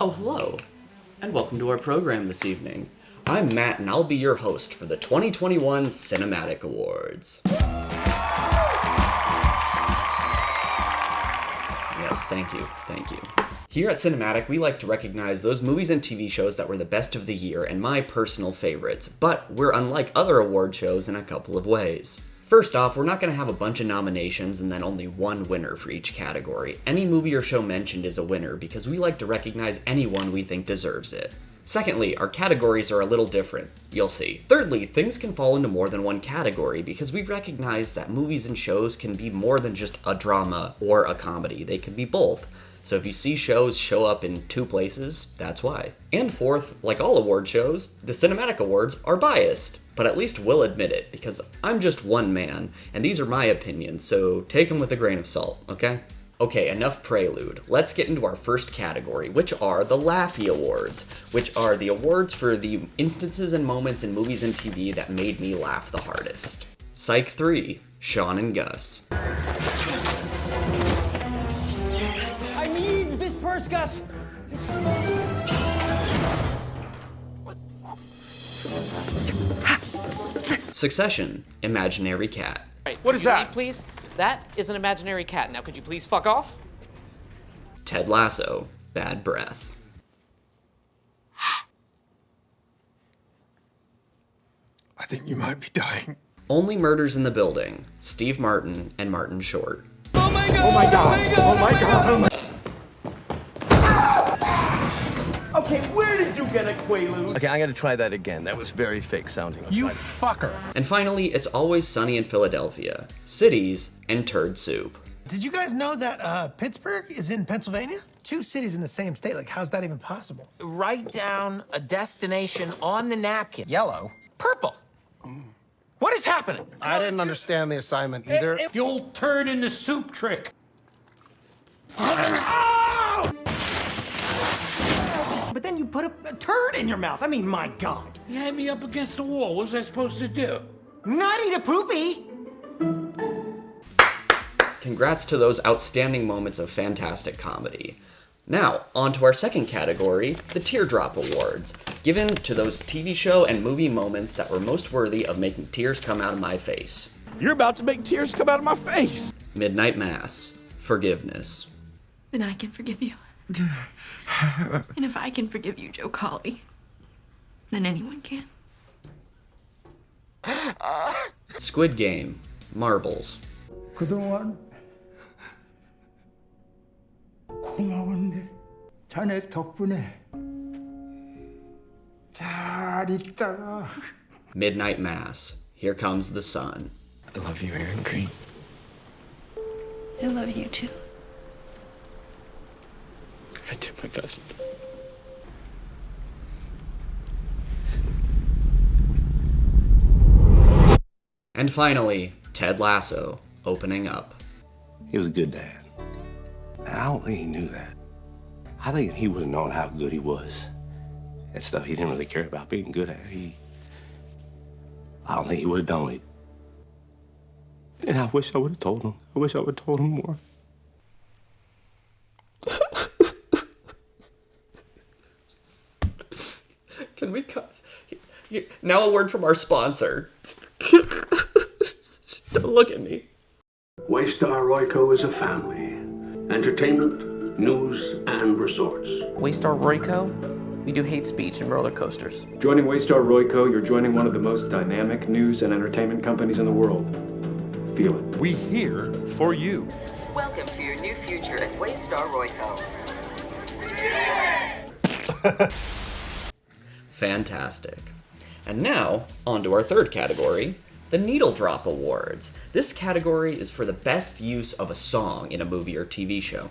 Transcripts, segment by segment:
Oh, hello, and welcome to our program this evening. I'm Matt, and I'll be your host for the 2021 CineMattic Awards. Yes, thank you. Here at CineMattic, we like to recognize those movies and TV shows that were the best of the year and my personal favorites, but we're unlike other award shows in a couple of ways. First off, we're not going to have a bunch of nominations and then only one winner for each category. Any movie or show mentioned is a winner because we like to recognize anyone we think deserves it. Secondly, our categories are a little different. You'll see. Thirdly, things can fall into more than one category because we recognize that movies and shows can be more than just a drama or a comedy. They can be both. So if you see shows show up in two places, that's why. And fourth, like all award shows, the CineMattic Awards are biased. But at least we'll admit it, because I'm just one man, and these are my opinions, so take them with a grain of salt, okay? Okay, enough prelude. Let's get into our first category, which are the Laffy Awards, which are the awards for the instances and moments in movies and TV that made me laugh the hardest. Psych 3, Sean and Gus. I need this purse, Gus! Succession, Imaginary Cat. Right, What is that? read, please? That is an imaginary cat. Now, could you please fuck off? Ted Lasso, Bad Breath. I think you might be dying. Only Murders in the Building, Steve Martin and Martin Short. Oh my god! Oh my god! Oh my god! Oh my... Okay, where did you get a Quaalude? Okay, I gotta try that again. That was very fake sounding. You fucker. And finally, It's Always Sunny in Philadelphia, Cities, and Turd Soup. Did you guys know that Pittsburgh is in Pennsylvania? Two cities in the same state. Like, how's that even possible? Write down a destination on the napkin. Yellow. Purple. What is happening? I didn't understand the assignment either. The old turd in the soup trick. But then you put a turd in your mouth. I mean, my God. You had me up against the wall. What was I supposed to do? Not eat a poopy. Congrats to those outstanding moments of fantastic comedy. Now, on to our second category, the Teardrop Awards, given to those TV show and movie moments that were most worthy of making tears come out of my face. You're about to make tears come out of my face. Midnight Mass, Forgiveness. Then I can forgive you. And if I can forgive you, Joe Colley, then anyone can. Squid Game, Marbles. 그동안 고마웠네. 자네 덕분에 잘 있다가. Midnight Mass, Here Comes the Sun. I love you, Aaron Green. I love you too. I did my best. And finally, Ted Lasso, Opening Up. He was a good dad. And I don't think he knew that. I think he would have known how good he was. And stuff he didn't really care about being good at. I don't think he would have done it. And I wish I would have told him. I wish I would have told him more. Can we cut? Now a word from our sponsor. Don't look at me. Waystar Royco is a family. Entertainment, news, and resorts. Waystar Royco? We do hate speech and roller coasters. Joining Waystar Royco, you're joining one of the most dynamic news and entertainment companies in the world. Feel it. We here for you. Welcome to your new future at Waystar Royco. Fantastic. And now, on to our third category, the Needledrop Awards. This category is for the best use of a song in a movie or TV show.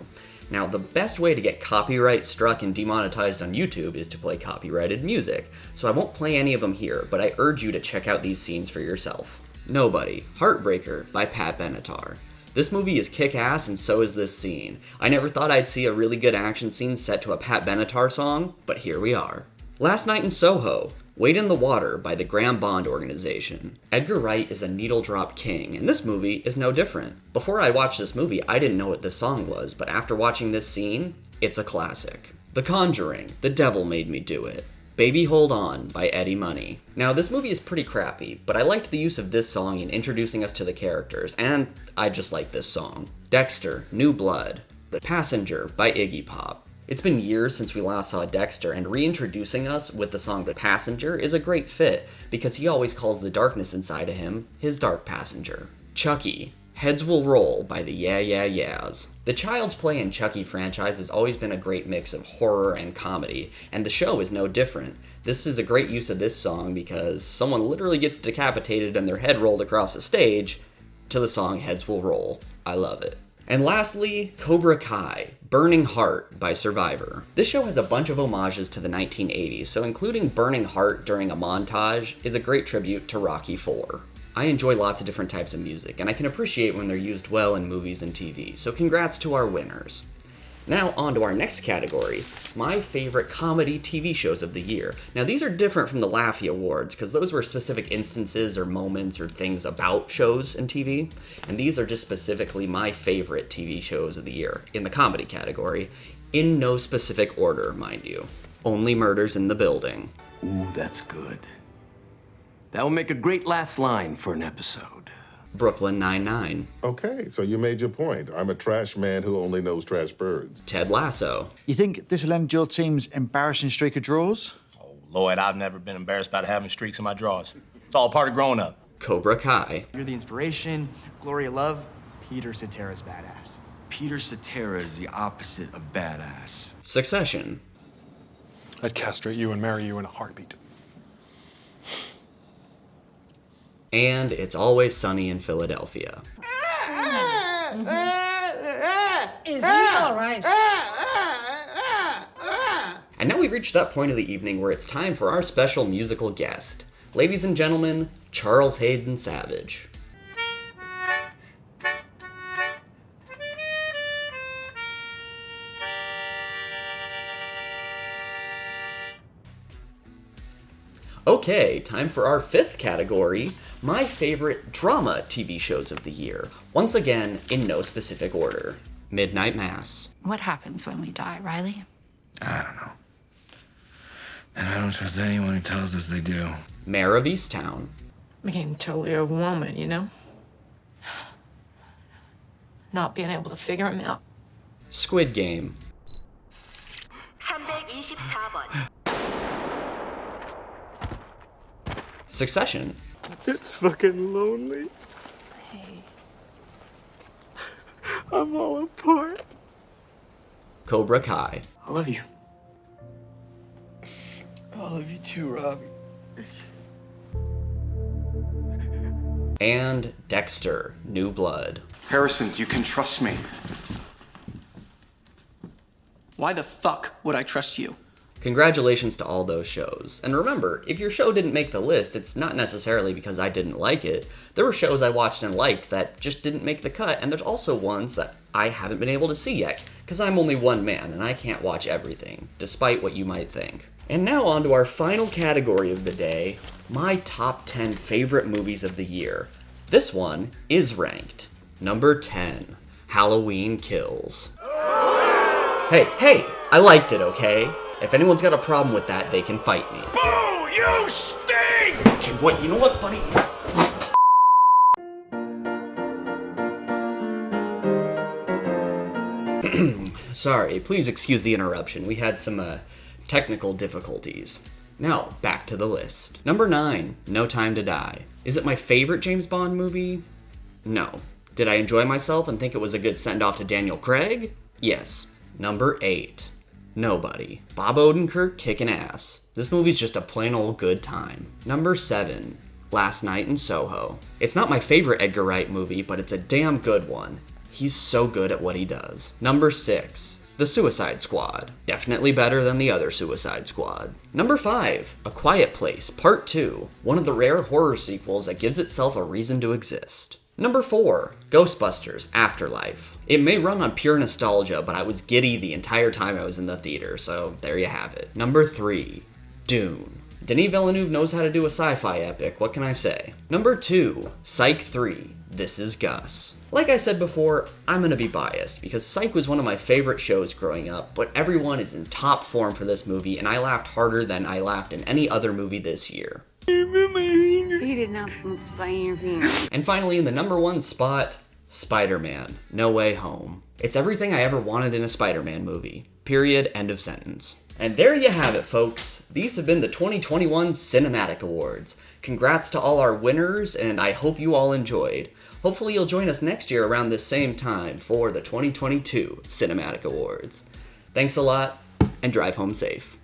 Now, the best way to get copyright struck and demonetized on YouTube is to play copyrighted music, so I won't play any of them here, but I urge you to check out these scenes for yourself. Nobody, Heartbreaker by Pat Benatar. This movie is kick-ass and so is this scene. I never thought I'd see a really good action scene set to a Pat Benatar song, but here we are. Last Night in Soho, Wade in the Water by the Graham Bond Organization. Edgar Wright is a needle drop king, and this movie is no different. Before I watched this movie, I didn't know what this song was, but after watching this scene, it's a classic. The Conjuring, The Devil Made Me Do It. Baby Hold On by Eddie Money. Now, this movie is pretty crappy, but I liked the use of this song in introducing us to the characters, and I just like this song. Dexter, New Blood. The Passenger by Iggy Pop. It's been years since we last saw Dexter, and reintroducing us with the song The Passenger is a great fit, because he always calls the darkness inside of him his dark passenger. Chucky, Heads Will Roll by the Yeah Yeah Yeahs. The Child's Play and Chucky franchise has always been a great mix of horror and comedy, and the show is no different. This is a great use of this song because someone literally gets decapitated and their head rolled across the stage to the song Heads Will Roll. I love it. And lastly, Cobra Kai, Burning Heart by Survivor. This show has a bunch of homages to the 1980s, so including Burning Heart during a montage is a great tribute to Rocky IV. I enjoy lots of different types of music, and I can appreciate when they're used well in movies and TV, so congrats to our winners. Now on to our next category, my favorite comedy TV shows of the year. Now these are different from the Laffy Awards, because those were specific instances or moments or things about shows and TV, and these are just specifically my favorite TV shows of the year, in the comedy category, in no specific order, mind you. Only Murders in the Building. Ooh, that's good. That will make a great last line for an episode. Brooklyn Nine-Nine. Okay, so you made your point. I'm a trash man who only knows trash birds. Ted Lasso. You think this will end your team's embarrassing streak of draws? Oh, Lord, I've never been embarrassed about having streaks in my drawers. It's all part of growing up. Cobra Kai. You're the inspiration, Gloria Love, Peter Cetera's badass. Peter Cetera is the opposite of badass. Succession. I'd castrate you and marry you in a heartbeat. And It's Always Sunny in Philadelphia. Is he all right? And now we've reached that point of the evening where it's time for our special musical guest. Ladies and gentlemen, Charles Hayden Savage. Okay, time for our fifth category, my favorite drama TV shows of the year. Once again, in no specific order. Midnight Mass. What happens when we die, Riley? I don't know. And I don't trust anyone who tells us they do. Mayor of Easttown. Became totally overwhelming, you know? Not being able to figure him out. Squid Game. 324번. Succession. It's fucking lonely. Hey. I'm all apart. Cobra Kai. I love you. I love you too, Robbie. And Dexter, New Blood. Harrison, you can trust me. Why the fuck would I trust you? Congratulations to all those shows. And remember, if your show didn't make the list, it's not necessarily because I didn't like it. There were shows I watched and liked that just didn't make the cut, and there's also ones that I haven't been able to see yet, because I'm only one man and I can't watch everything, despite what you might think. And now on to our final category of the day, my top 10 favorite movies of the year. This one is ranked number 10, Halloween Kills. Hey, I liked it, okay? If anyone's got a problem with that, they can fight me. Boo! You stink! Okay, what? You know what, buddy? Sorry, please excuse the interruption. We had some technical difficulties. Now, back to the list. Number 9, No Time to Die. Is it my favorite James Bond movie? No. Did I enjoy myself and think it was a good send-off to Daniel Craig? Yes. Number 8. Nobody. Bob Odenkirk kicking ass. This movie's just a plain old good time. Number 7. Last Night in Soho. It's not my favorite Edgar Wright movie, but it's a damn good one. He's so good at what he does. Number 6. The Suicide Squad. Definitely better than the other Suicide Squad. Number 5. A Quiet Place, Part 2. One of the rare horror sequels that gives itself a reason to exist. Number 4, Ghostbusters Afterlife. It may run on pure nostalgia, but I was giddy the entire time I was in the theater, so there you have it. Number 3, Dune. Denis Villeneuve knows how to do a sci-fi epic, what can I say? Number 2, Psych 3, This Is Gus. Like I said before, I'm gonna be biased, because Psych was one of my favorite shows growing up, but everyone is in top form for this movie, and I laughed harder than I laughed in any other movie this year. He did not find your finger. And finally, in the #1 spot, Spider-Man: No Way Home. It's everything I ever wanted in a Spider-Man movie. Period. End of sentence. And there you have it, folks. These have been the 2021 CineMattic Awards. Congrats to all our winners, and I hope you all enjoyed. Hopefully you'll join us next year around this same time for the 2022 CineMattic Awards. Thanks a lot, and drive home safe.